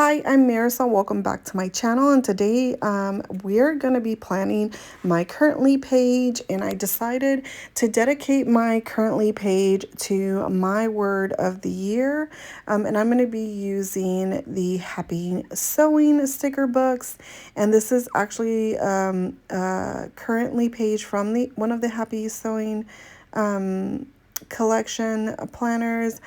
Hi, I'm Marysol. Welcome back to my channel. And today we're going to be planning my currently page. And I decided to dedicate my currently page to my word of the year. And I'm going to be using the Happy Sewing sticker books. And this is actually currently page from one of the Happy Sewing collection planners.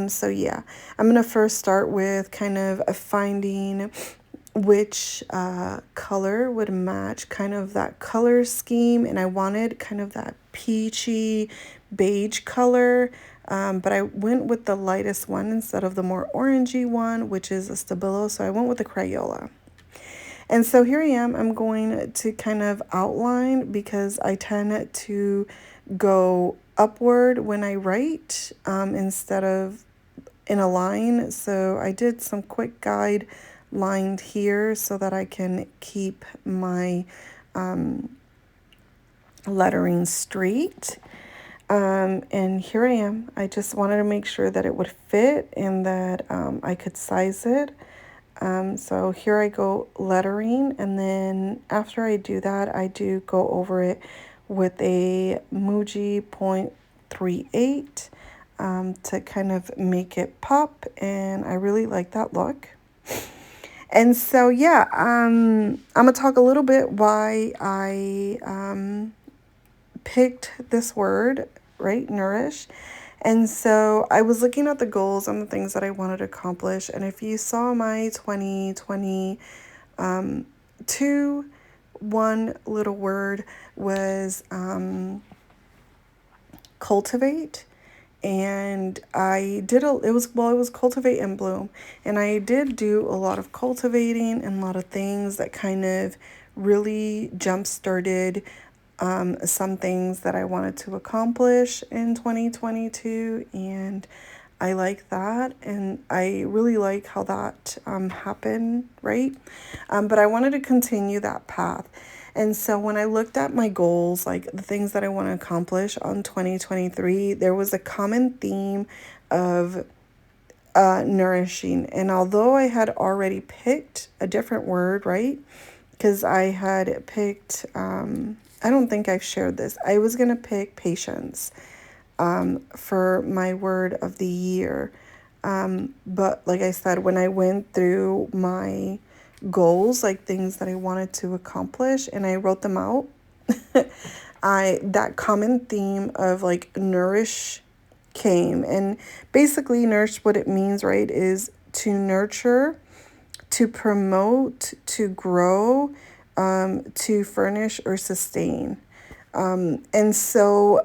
So yeah, I'm going to first start with kind of finding which color would match kind of that color scheme. And I wanted kind of that peachy beige color. But I went with the lightest one instead of the more orangey one, which is a Stabilo. So I went with the Crayola. And so here I am. I'm going to kind of outline because I tend to go upward when I write instead of in a line. So I did some quick guide lined here so that I can keep my lettering straight. And here I am. I just wanted to make sure that it would fit and that I could size it. So here I go lettering, and then after I do that, I do go over it with a Muji 0.38 to kind of make it pop, and I really like that look. And so yeah, I'm gonna talk a little bit why I picked this word, right, nourish. And so I was looking at the goals and the things that I wanted to accomplish. And if you saw my 2022, one little word was cultivate. And I did it was cultivate and bloom. And I did do a lot of cultivating and a lot of things that kind of really jump started some things that I wanted to accomplish in 2022, and I like that, and I really like how that happened, right? But I wanted to continue that path. And so when I looked at my goals, like the things that I want to accomplish on 2023, there was a common theme of nourishing. And although I had already picked a different word, right? Because I had picked, I don't think I've shared this. I was going to pick patience for my word of the year. But like I said, when I went through my goals, like things that I wanted to accomplish, and I wrote them out, that common theme of like nourish came. And basically, nourish, what it means, right, is to nurture, to promote, to grow, to furnish or sustain. And so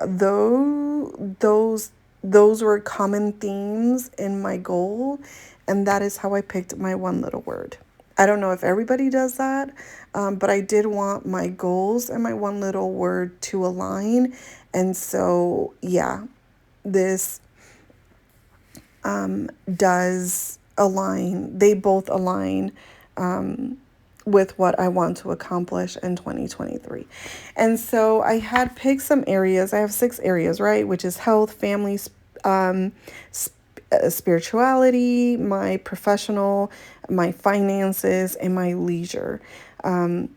those were common themes in my goal, and that is how I picked my one little word. I don't know if everybody does that, but I did want my goals and my one little word to align. And so, yeah, this does align. They both align with what I want to accomplish in 2023. And so I had picked some areas. I have 6 areas, right? Which is health, family, spirituality, my professional, my finances, and my leisure. Or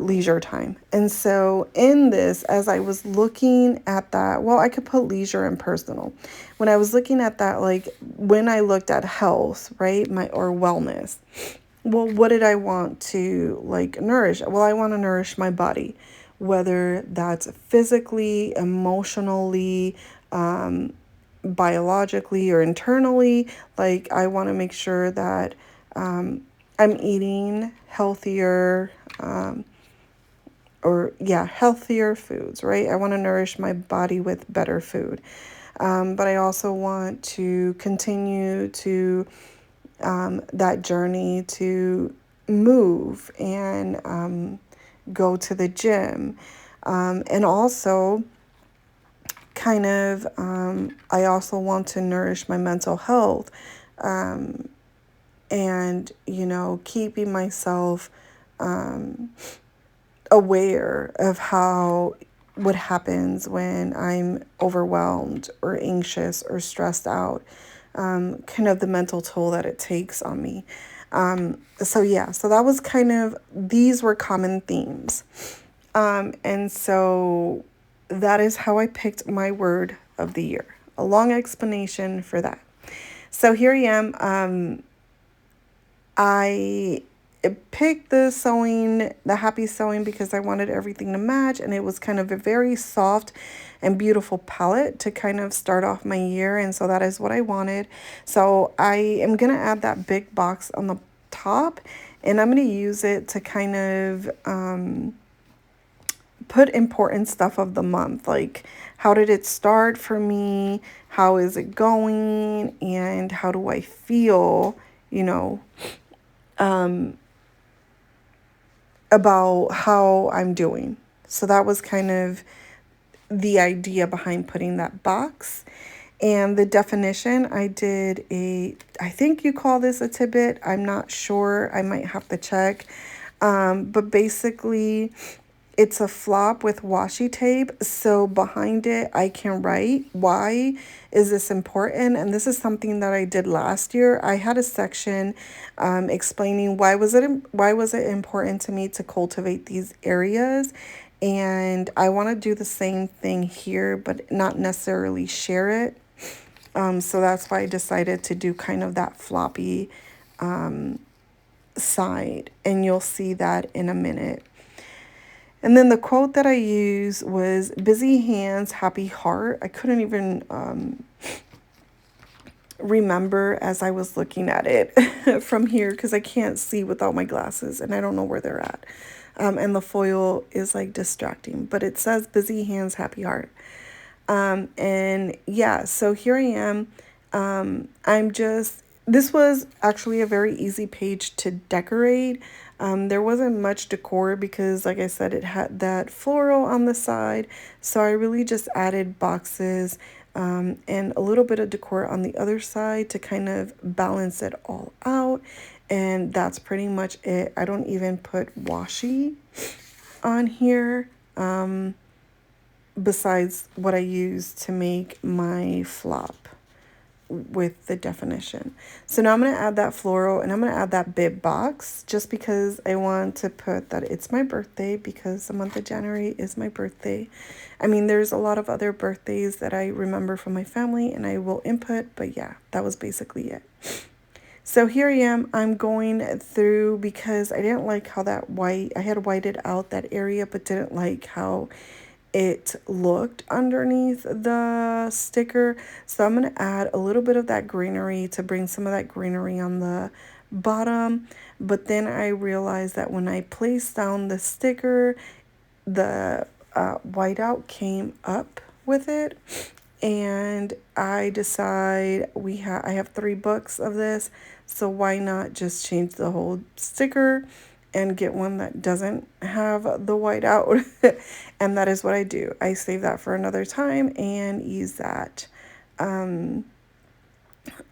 leisure time. And so in this, as I was looking at that, well, I could put leisure and personal. When I was looking at that, like when I looked at health, right, my or wellness, well, what did I want to like nourish? Well, I want to nourish my body, whether that's physically, emotionally, biologically, or internally. Like I want to make sure that I'm eating healthier, healthier foods, right? I want to nourish my body with better food. But I also want to continue to that journey to move and go to the gym. And also, kind of, I also want to nourish my mental health and, keeping myself aware of what happens when I'm overwhelmed or anxious or stressed out. kind of the mental toll that it takes on me. So yeah, so that was kind of, these were common themes. And so that is how I picked my word of the year. A long explanation for that. So here I am. I picked the sewing, the happy sewing, because I wanted everything to match, and it was kind of a very soft and beautiful palette to kind of start off my year, and so that is what I wanted. So I am going to add that big box on the top, and I'm going to use it to kind of put important stuff of the month, like how did it start for me, how is it going, and how do I feel, you know, about how I'm doing. So that was kind of the idea behind putting that box. And the definition, I think you call this a tidbit. I'm not sure. I might have to check. But basically, it's a flop with washi tape. So behind it, I can write, why is this important? And this is something that I did last year. I had a section explaining why was it important to me to cultivate these areas. And I want to do the same thing here, but not necessarily share it. So that's why I decided to do kind of that floppy side. And you'll see that in a minute. And then the quote that I used was busy hands, happy heart. I couldn't even remember as I was looking at it from here because I can't see without my glasses and I don't know where they're at. And the foil is like distracting, but it says busy hands, happy heart. And yeah, so here I am. This was actually a very easy page to decorate. There wasn't much decor because, like I said, it had that floral on the side. So I really just added boxes and a little bit of decor on the other side to kind of balance it all out. And that's pretty much it. I don't even put washi on here. Besides what I use to make my flop with the definition. So now I'm going to add that floral and I'm going to add that bib box just because I want to put that it's my birthday because the month of January is my birthday. I mean, there's a lot of other birthdays that I remember from my family and I will input, but yeah, that was basically it. So here I am, I'm going through because I didn't like how I had whited out that area, but didn't like how it looked underneath the sticker. So I'm going to add a little bit of that greenery to bring some of that greenery on the bottom. But then I realized that when I placed down the sticker, the whiteout came up with it. And I decide I have 3 books of this. So why not just change the whole sticker and get one that doesn't have the white out. And that is what I do. I save that for another time and use that on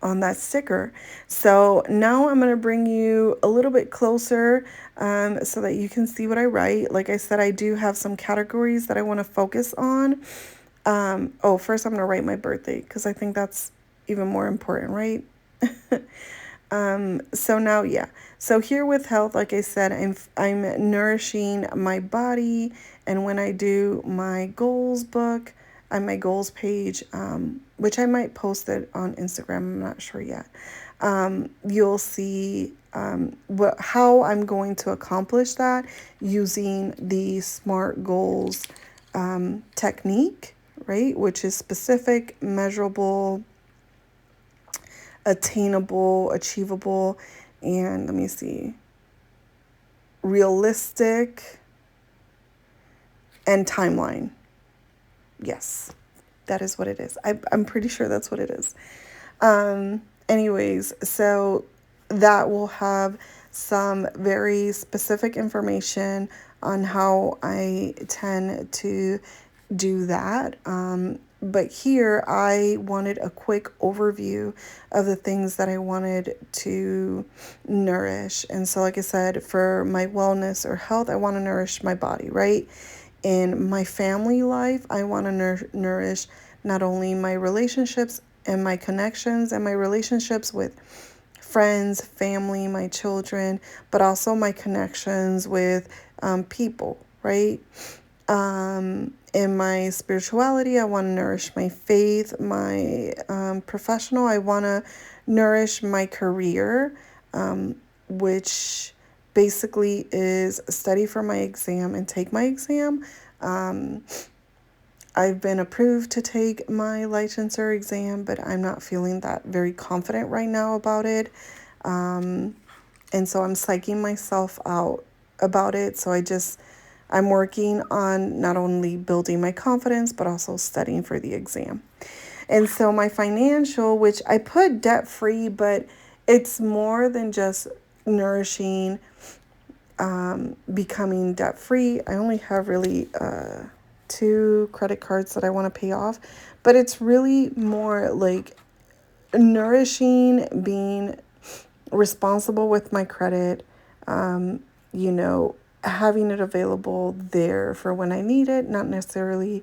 that sticker. So now I'm going to bring you a little bit closer so that you can see what I write. Like I said, I do have some categories that I want to focus on. First I'm going to write my birthday because I think that's even more important, right? So now, yeah. So here with health, like I said, I'm nourishing my body. And when I do my goals book, on my goals page, which I might post it on Instagram, I'm not sure yet. You'll see how I'm going to accomplish that using the SMART goals technique, right? Which is specific, measurable, attainable, achievable, and let me see, realistic, and timeline. Yes, that is what it is. I'm pretty sure that's what it is. Anyways, so that will have some very specific information on how I tend to do that. But here I wanted a quick overview of the things that I wanted to nourish. And so, like I said, for my wellness or health, I want to nourish my body, right? In my family life, I want to nourish not only my relationships and my connections and my relationships with friends, family, my children, but also my connections with people, right? In my spirituality, I want to nourish my faith, my professional, I want to nourish my career, which basically is study for my exam and take my exam. Um, I've been approved to take my licensure exam, but I'm not feeling that very confident right now about it. Um, and so I'm psyching myself out about it. So I'm working on not only building my confidence, but also studying for the exam. And so my financial, which I put debt free, but it's more than just nourishing, becoming debt free. I only have really two credit cards that I want to pay off, but it's really more like nourishing, being responsible with my credit, you know, having it available there for when I need it, not necessarily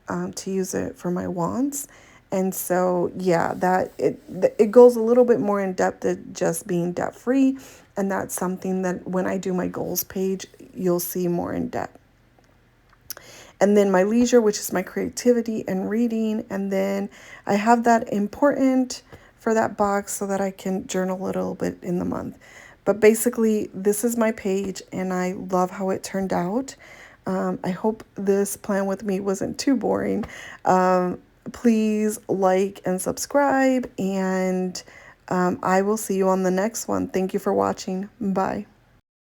to use it for my wants. And so, yeah, it goes a little bit more in depth than just being debt free, and that's something that when I do my goals page, you'll see more in depth. And then my leisure, which is my creativity and reading, and then I have that important for that box so that I can journal a little bit in the month. But basically, this is my page, and I love how it turned out. I hope this plan with me wasn't too boring. Please like and subscribe, and I will see you on the next one. Thank you for watching. Bye.